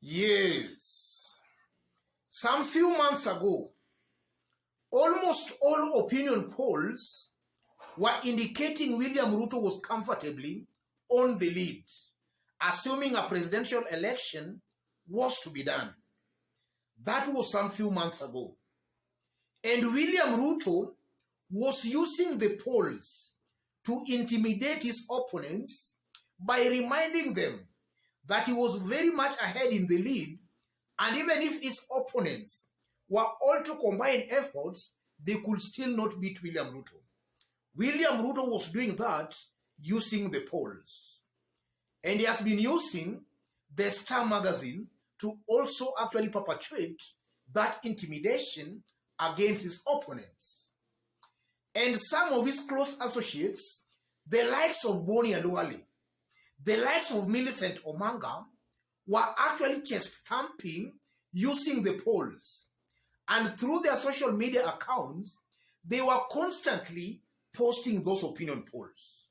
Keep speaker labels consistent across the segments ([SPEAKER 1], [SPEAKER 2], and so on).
[SPEAKER 1] Yes. Some few months ago, almost all opinion polls were indicating William Ruto was comfortably on the lead, assuming a presidential election was to be done. That was some few months ago. And William Ruto was using the polls to intimidate his opponents by reminding them that he was very much ahead in the lead, and even if his opponents were all to combine efforts, they could still not beat William Ruto. William Ruto was doing that using the polls. And he has been using the Star magazine to also actually perpetuate that intimidation against his opponents. And some of his close associates, the likes of Boni and Wale, the likes of Millicent Omanga, were actually chest thumping using the polls. And through their social media accounts, they were constantly posting those opinion polls.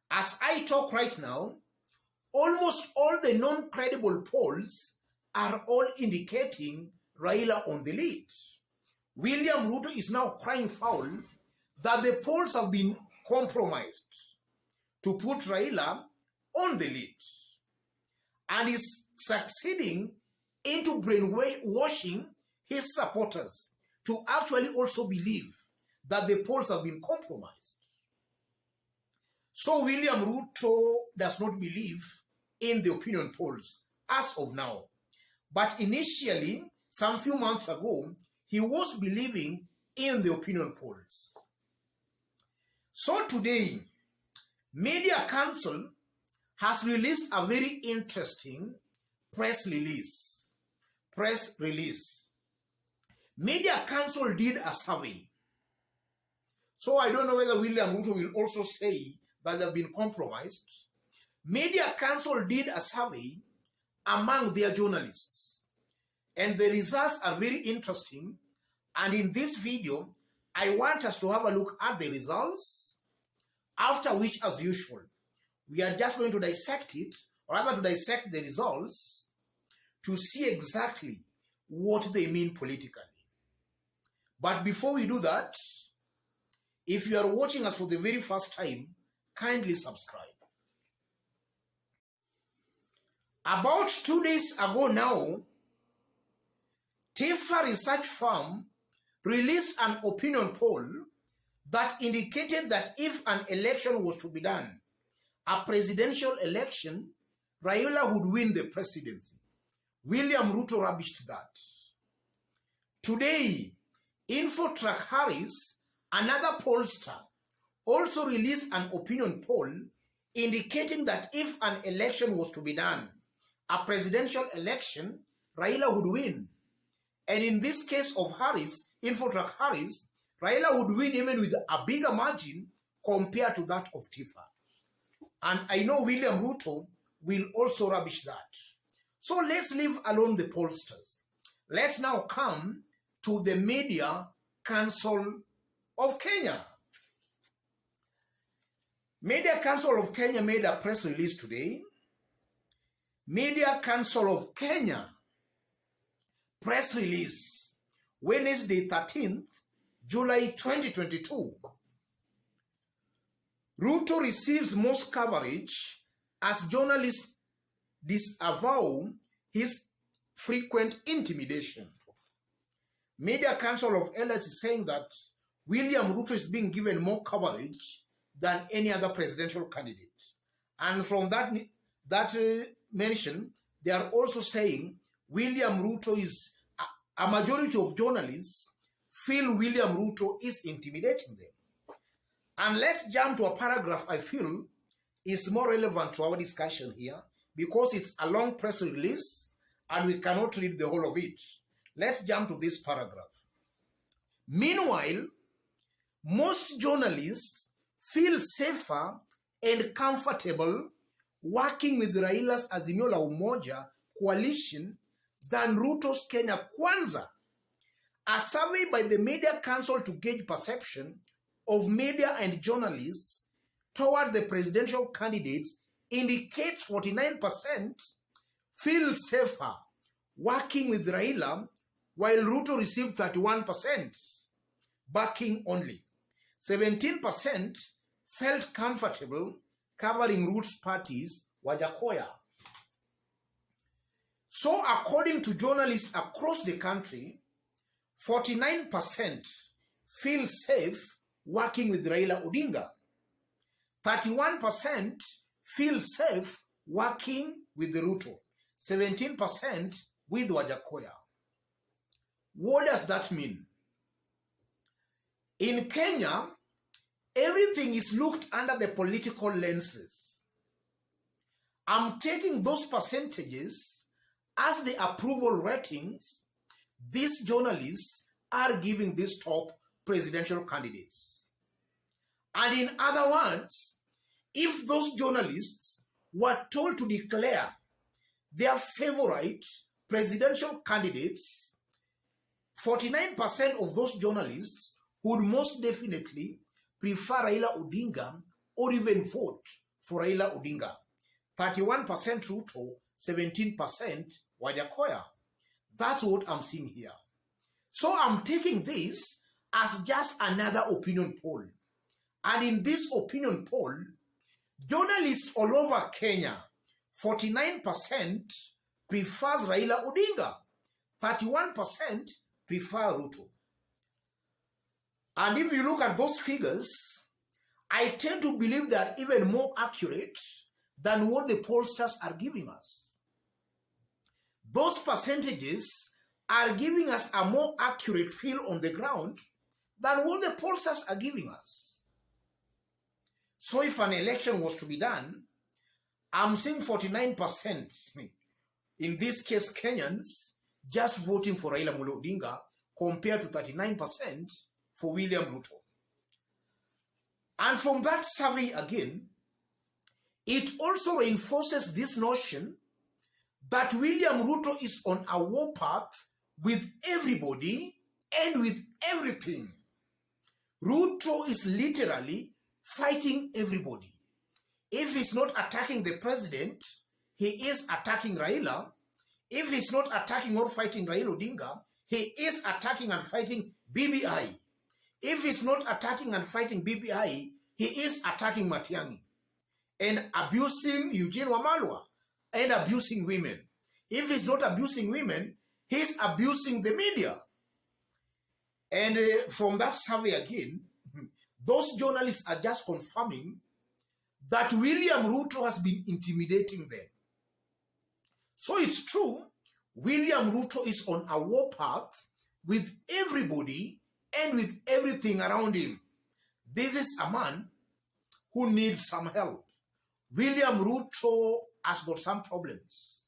[SPEAKER 1] As I talk right now, almost all the non-credible polls are all indicating Raila on the lead. William Ruto is now crying foul that the polls have been compromised to put Raila on the lead, and is succeeding into brainwashing his supporters to actually also believe that the polls have been compromised. So William Ruto does not believe in the opinion polls as of now. But initially, some few months ago, he was believing in the opinion polls. So today, Media Council has released a very interesting press release. Media Council did a survey. So I don't know whether William Ruto will also say that they've been compromised. Media Council did a survey among their journalists, and the results are very interesting. And in this video, I want us to have a look at the results, after which, as usual, we are just going to dissect it, or rather to dissect the results to see exactly what they mean politically. But before we do that, if you are watching us for the very first time, kindly subscribe. About 2 days ago now, Tifa research firm released an opinion poll that indicated that if an election was to be done, a presidential election, Raila would win the presidency. William Ruto rubbished that. Today, InfoTrack Harris, another pollster, also released an opinion poll indicating that if an election was to be done, a presidential election, Raila would win. And in this case of Harris, InfoTrack Harris, Raila would win even with a bigger margin compared to that of Tifa. And I know William Ruto will also rubbish that. So let's leave alone the pollsters. Let's now come to the Media Council of Kenya. Media Council of Kenya made a press release today. Media Council of Kenya press release, Wednesday 13th, July 2022. Ruto receives most coverage as journalists disavow his frequent intimidation. Media Council of Elders is saying that William Ruto is being given more coverage than any other presidential candidate. And from that mention, they are also saying William Ruto is, a majority of journalists feel William Ruto is intimidating them. And let's jump to a paragraph I feel is more relevant to our discussion here, because it's a long press release and we cannot read the whole of it. Let's jump to this paragraph. Meanwhile, most journalists feel safer and comfortable working with Raila's Azimio la Umoja coalition than Ruto's Kenya Kwanza. A survey by the Media Council to gauge perception of media and journalists toward the presidential candidates indicates 49% feel safer working with Raila, while Ruto received 31% backing only. 17% felt comfortable covering Ruto's parties, Wajakoya. So according to journalists across the country, 49% feel safe working with Raila Odinga. 31% feel safe working with Ruto. 17% with Wajakoya. What does that mean? In Kenya, everything is looked under the political lenses. I'm taking those percentages as the approval ratings these journalists are giving these top presidential candidates. And in other words, if those journalists were told to declare their favorite presidential candidates, 49% of those journalists would most definitely prefer Raila Odinga or even vote for Raila Odinga. 31% Ruto, 17% Wajakoya. That's what I'm seeing here. So I'm taking this as just another opinion poll. And in this opinion poll, journalists all over Kenya, 49% prefers Raila Odinga, 31% prefer Ruto. And if you look at those figures, I tend to believe they are even more accurate than what the pollsters are giving us. Those percentages are giving us a more accurate feel on the ground than what the pollsters are giving us. So if an election was to be done, I'm seeing 49%, in this case Kenyans, just voting for Raila Odinga compared to 39% for William Ruto. And from that survey again, it also reinforces this notion that William Ruto is on a warpath with everybody and with everything. Ruto is literally fighting everybody. If he's not attacking the president, he is attacking Raila. If he's not attacking or fighting Raila Odinga, he is attacking and fighting BBI. If he's not attacking and fighting BBI, he is attacking Matiang'i and abusing Eugene Wamalwa and abusing women. If he's not abusing women, he's abusing the media. And from that survey again, those journalists are just confirming that William Ruto has been intimidating them. So it's true, William Ruto is on a warpath with everybody and with everything around him. This is a man who needs some help. William Ruto has got some problems.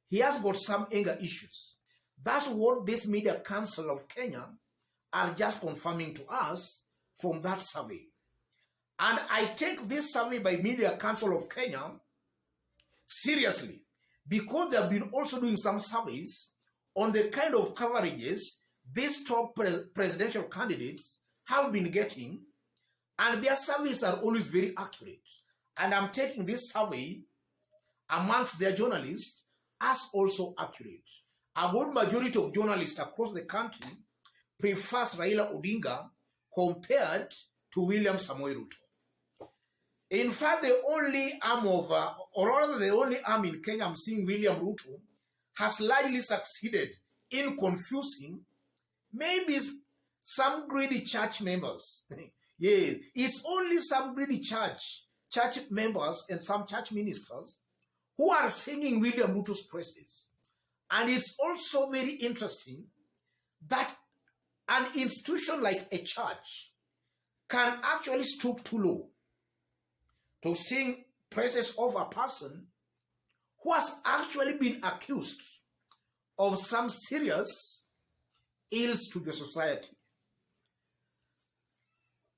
[SPEAKER 1] He has got some anger issues. That's what this Media Council of Kenya are just confirming to us from that survey. And I take this survey by Media Council of Kenya seriously because they have been also doing some surveys on the kind of coverages these top presidential candidates have been getting, and their surveys are always very accurate. And I'm taking this survey amongst their journalists as also accurate. A good majority of journalists across the country prefers Raila Odinga compared to William Samoei Ruto. In fact, the only arm of, or rather the only arm in Kenya I'm seeing William Ruto has largely succeeded in confusing maybe some greedy church members. Yeah, it's only some greedy church members and some church ministers who are singing William Ruto's praises. And it's also very interesting that an institution like a church can actually stoop too low to sing praises of a person who has actually been accused of some serious ills to the society.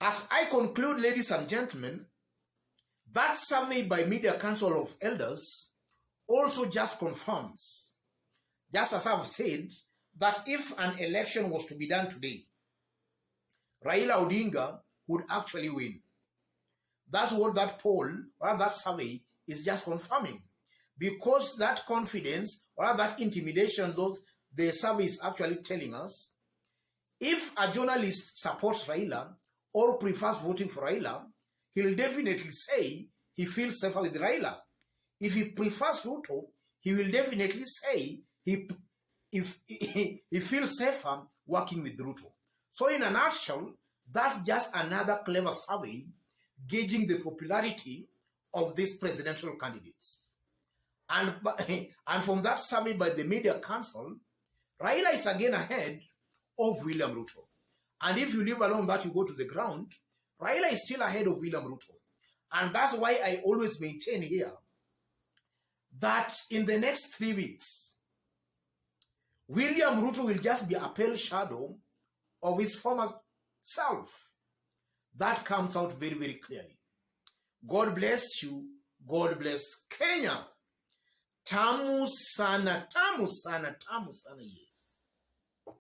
[SPEAKER 1] As I conclude, ladies and gentlemen, that survey by Media Council of Elders also just confirms, just as I've said, that if an election was to be done today, Raila Odinga would actually win. That's what that poll or that survey is just confirming. because that confidence or that intimidation, those the survey is actually telling us, if a journalist supports Raila or prefers voting for Raila, he'll definitely say he feels safer with Raila. If he prefers Ruto, he will definitely say he feels safer working with Ruto. So in a nutshell, that's just another clever survey gauging the popularity of these presidential candidates. And from that survey by the Media Council, Raila is again ahead of William Ruto. And if you leave alone that you go to the ground, Raila is still ahead of William Ruto. And that's why I always maintain here that in the next 3 weeks, William Ruto will just be a pale shadow of his former self. That comes out very, very clearly. God bless you. God bless Kenya. Tamu sana, tamu sana, tamu sana ye.